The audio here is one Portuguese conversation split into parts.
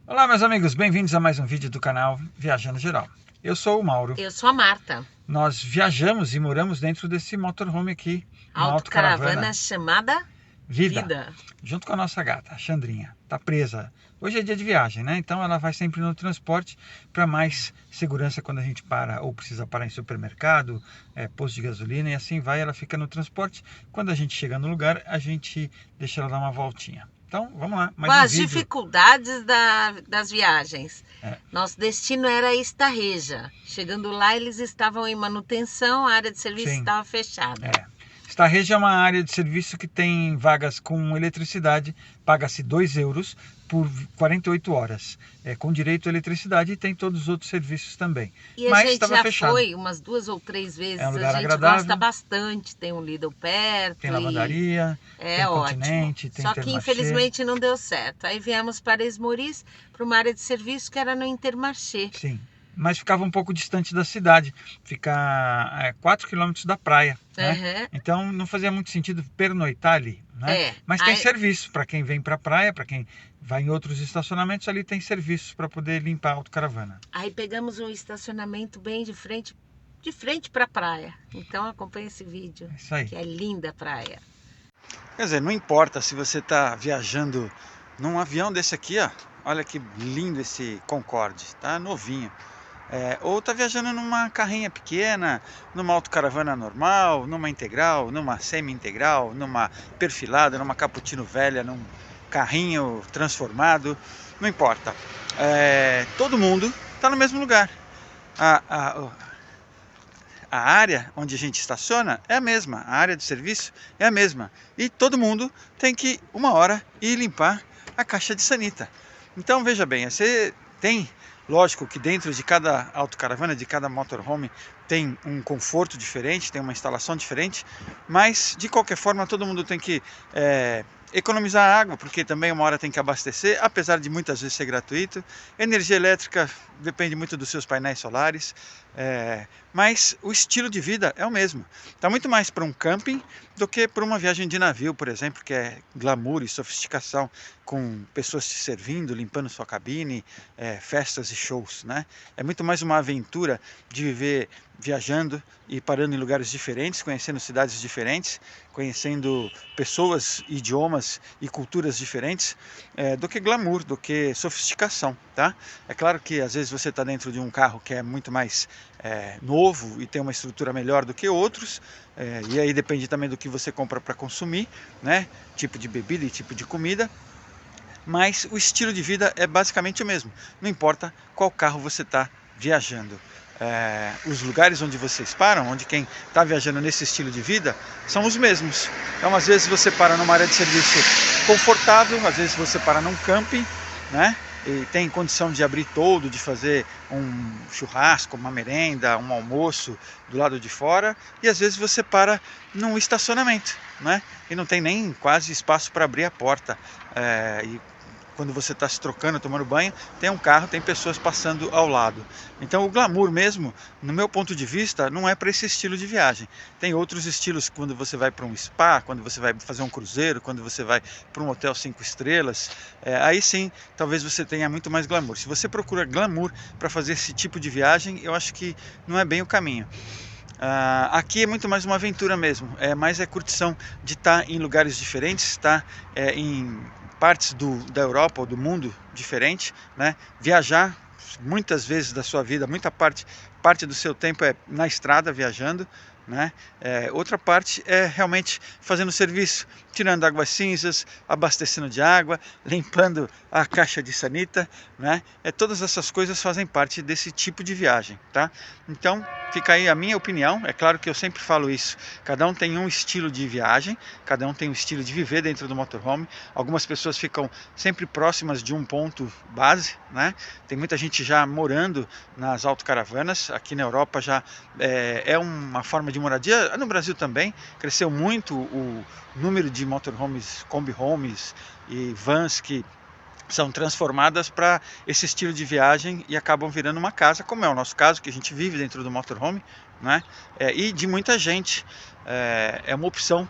Olá, meus amigos, bem-vindos a mais um vídeo do canal Viajando Geral. Eu sou o Mauro. Eu sou a Marta, Nós viajamos e moramos dentro desse motorhome aqui, uma autocaravana autocaravana chamada Vida, Vida. junto com a nossa gata, a Xandrinha. Tá presa. Hoje é dia de viagem, né? Então ela vai sempre no transporte para mais segurança quando a gente para ou precisa parar em supermercado, posto de gasolina e assim vai. Ela fica no transporte. Quando a gente chega no lugar, a gente deixa ela dar uma voltinha. Então, vamos lá, Com mais um as vídeo. dificuldades das viagens. É, Nosso destino era Estarreja. Chegando lá, eles estavam em manutenção, a área de serviço sim. estava fechada. Starrege é uma área de serviço que tem vagas com eletricidade, paga-se 2 euros por 48 horas, com direito à eletricidade e tem todos os outros serviços também. E a Mas gente estava já fechado. foi umas 2 ou 3 É um vezes. A lugar gente agradável, gosta bastante. Tem um Lidl tem perto e lavandaria, é tem ótimo. Continente, tem Só que Intermarché. infelizmente não deu certo. Aí viemos para Esmoriz, para uma área de serviço que era no Intermarché. Sim, mas ficava um pouco distante da cidade, fica a 4 quilômetros da praia, né? Uhum. Então não fazia muito sentido pernoitar ali, né? É. Mas tem Aí, serviço para quem vem para a praia, para quem vai em outros estacionamentos, ali tem serviços para poder limpar a autocaravana. aí pegamos um estacionamento bem de frente para a praia. Então acompanha esse vídeo, É isso aí. que é linda a praia. Quer dizer, não importa se você está viajando num avião desse aqui, ó. Olha que lindo esse Concorde, tá novinho. Ou está viajando numa carrinha pequena, numa autocaravana normal, numa integral, numa semi-integral, numa perfilada, numa cappuccino velha, num carrinho transformado, não importa. Todo mundo está no mesmo lugar. A, a, a área onde a gente estaciona é a mesma, a área de serviço é a mesma. E todo mundo tem que, uma hora, ir limpar a caixa de sanita. Então, veja bem, você tem, lógico que dentro de cada autocaravana, de cada motorhome, tem um conforto diferente, tem uma instalação diferente, mas, de qualquer forma, todo mundo tem que economizar água, porque também uma hora tem que abastecer, apesar de muitas vezes ser gratuito. Energia elétrica depende muito dos seus painéis solares, mas o estilo de vida é o mesmo. Está muito mais para um camping do que para uma viagem de navio, por exemplo, que é glamour e sofisticação, com pessoas te servindo, limpando sua cabine, festas e shows, né? É muito mais uma aventura de viver viajando e parando em lugares diferentes, conhecendo cidades diferentes, conhecendo pessoas, idiomas e culturas diferentes, do que glamour, do que sofisticação, tá? É claro que às vezes você está dentro de um carro que é muito mais novo e tem uma estrutura melhor do que outros, e aí depende também do que você compra para consumir, né? Tipo de bebida e tipo de comida, mas o estilo de vida é basicamente o mesmo, não importa qual carro você está viajando. Os lugares onde vocês param, onde quem está viajando nesse estilo de vida, são os mesmos. Então, às vezes você para numa área de serviço confortável, às vezes você para num camping, né? E tem condição de abrir todo, de fazer um churrasco, uma merenda, um almoço do lado de fora, e às vezes você para num estacionamento, né? E não tem nem quase espaço para abrir a porta. E quando você está se trocando, tomando banho, tem um carro, tem pessoas passando ao lado. Então o glamour mesmo, no meu ponto de vista, não é para esse estilo de viagem. Tem outros estilos quando você vai para um spa, quando você vai fazer um cruzeiro, quando você vai para um hotel 5 estrelas. Aí sim, talvez você tenha muito mais glamour. Se você procura glamour para fazer esse tipo de viagem, eu acho que não é bem o caminho. Aqui é muito mais uma aventura mesmo, mais curtição de estar em lugares diferentes, estar em partes da Europa ou do mundo diferente, né? Viajar muitas vezes da sua vida, muita parte do seu tempo é na estrada viajando, né? Outra parte é realmente fazendo serviço, tirando águas cinzas, abastecendo de água, limpando a caixa de sanita, né? Todas essas coisas fazem parte desse tipo de viagem, tá? Então fica aí a minha opinião. É claro que eu sempre falo isso, cada um tem um estilo de viagem, cada um tem um estilo de viver dentro do motorhome. Algumas pessoas ficam sempre próximas de um ponto base, né? Tem muita gente já morando nas autocaravanas, aqui na Europa já é uma forma de moradia, no Brasil também, cresceu muito o número de motorhomes, combi homes e vans que são transformadas para esse estilo de viagem e acabam virando uma casa, como é o nosso caso, que a gente vive dentro do motorhome, né? E de muita gente. É uma opção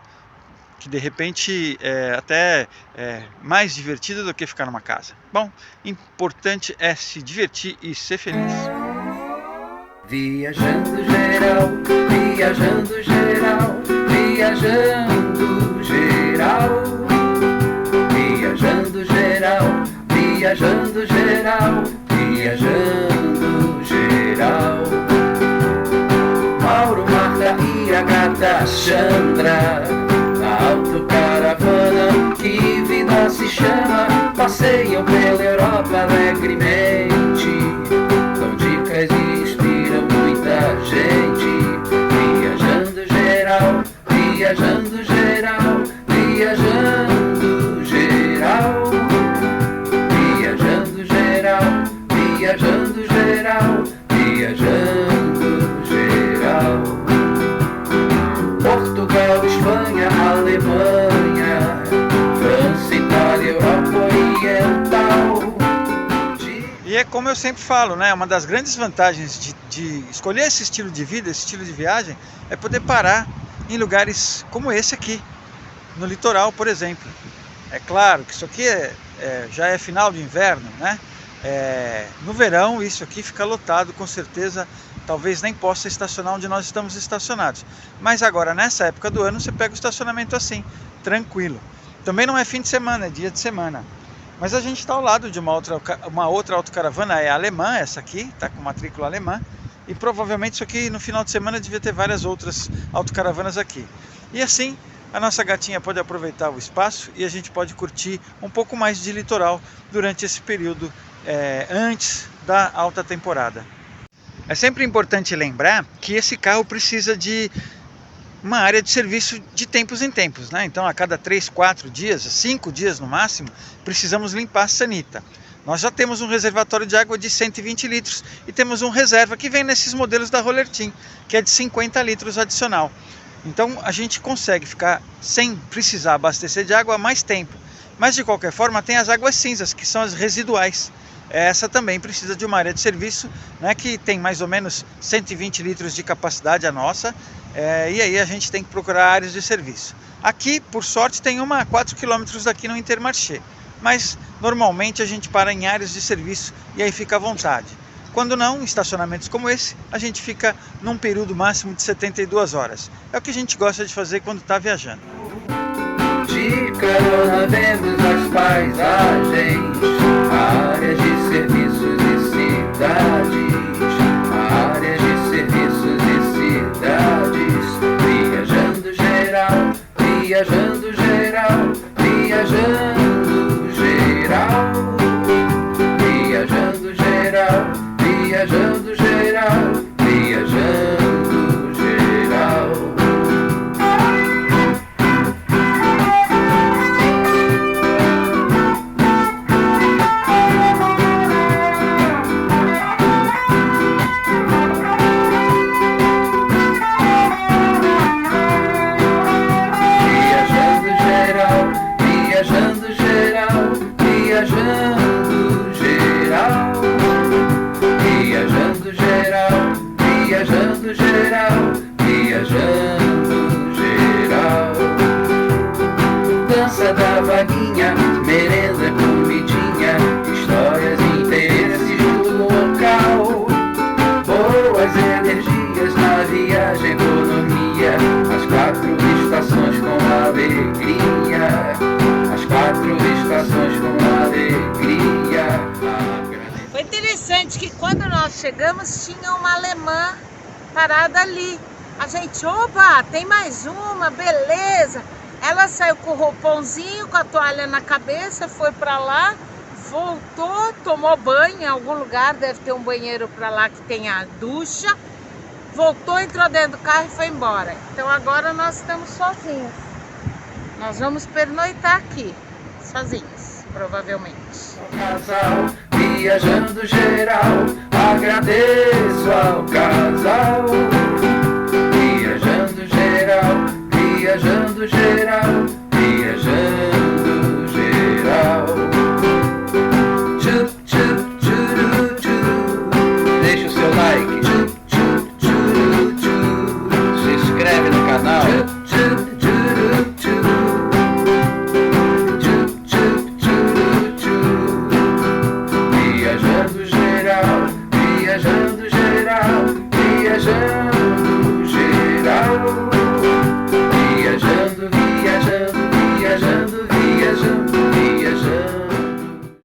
que de repente é até mais divertido do que ficar numa casa. Bom, importante é se divertir e ser feliz. Viajando geral, viajando geral, viajando geral, viajando geral, viajando geral, viajando geral. Mauro, Marta e Agatha, Chandra, na autocaravana, que vida se chama, passeiam pela Europa alegremente, dão dicas e inspiram muita gente. Viajando geral, viajando geral, viajando geral, viajando geral, viajando geral, viajando geral. Portugal, Espanha, Alemanha, França, Itália, Europa Oriental. E é como eu sempre falo, né? Uma das grandes vantagens de escolher esse estilo de vida, esse estilo de viagem, é poder parar em lugares como esse aqui, no litoral, por exemplo. É claro que isso aqui já é final de inverno, né? No verão isso aqui fica lotado, com certeza. Talvez nem possa estacionar onde nós estamos estacionados. Mas agora, nessa época do ano, você pega o estacionamento assim, tranquilo. Também não é fim de semana, é dia de semana. Mas a gente está ao lado de uma outra autocaravana, é alemã, essa aqui, está com matrícula alemã. E provavelmente isso aqui no final de semana devia ter várias outras autocaravanas aqui. E assim, a nossa gatinha pode aproveitar o espaço e a gente pode curtir um pouco mais de litoral durante esse período antes da alta temporada. É sempre importante lembrar que esse carro precisa de uma área de serviço de tempos em tempos, né? Então a cada 3, 4 dias, 5 dias no máximo, precisamos limpar a sanita. Nós já temos um reservatório de água de 120 litros e temos um reserva que vem nesses modelos da Roller Team, que é de 50 litros adicional. Então a gente consegue ficar sem precisar abastecer de água mais tempo. Mas de qualquer forma tem as águas cinzas, que são as residuais. Essa também precisa de uma área de serviço, né, que tem mais ou menos 120 litros de capacidade a nossa, e aí a gente tem que procurar áreas de serviço. Aqui, por sorte, tem uma a 4 km daqui no Intermarché, mas normalmente a gente para em áreas de serviço e aí fica à vontade. Quando não, em estacionamentos como esse, a gente fica num período máximo de 72 horas. É o que a gente gosta de fazer quando está viajando. De carona vemos as paisagens, áreas de serviços e cidades, áreas de serviços e cidades. Viajando geral, viajando geral, viajando geral, viajando geral, viajando geral, viajando geral. Viajando geral, viajando geral. Dança da vaguinha, merenda, comidinha, histórias e interesses do local. Boas energias na viagem, economia, as 4 estações com alegria, as 4 estações com alegria. Foi interessante que quando nós chegamos tinha uma alemã parada ali. A gente, opa, tem mais uma, beleza. Ela saiu com o roupãozinho, com a toalha na cabeça, foi pra lá, voltou, tomou banho em algum lugar, deve ter um banheiro pra lá que tem a ducha. Voltou, entrou dentro do carro e foi embora. Então agora nós estamos sozinhos. Nós vamos pernoitar aqui, sozinhos, provavelmente. Casal, viajando geral, agradeço ao casal. Viajando geral, viajando geral, viajando geral. Tchup, tchup, tchuru, tchuru. Deixa o seu like. Tchup, tchup, tchuru, tchuru. Se inscreve no canal. Tchup, tchup, tchuru, tchuru. geral, viajando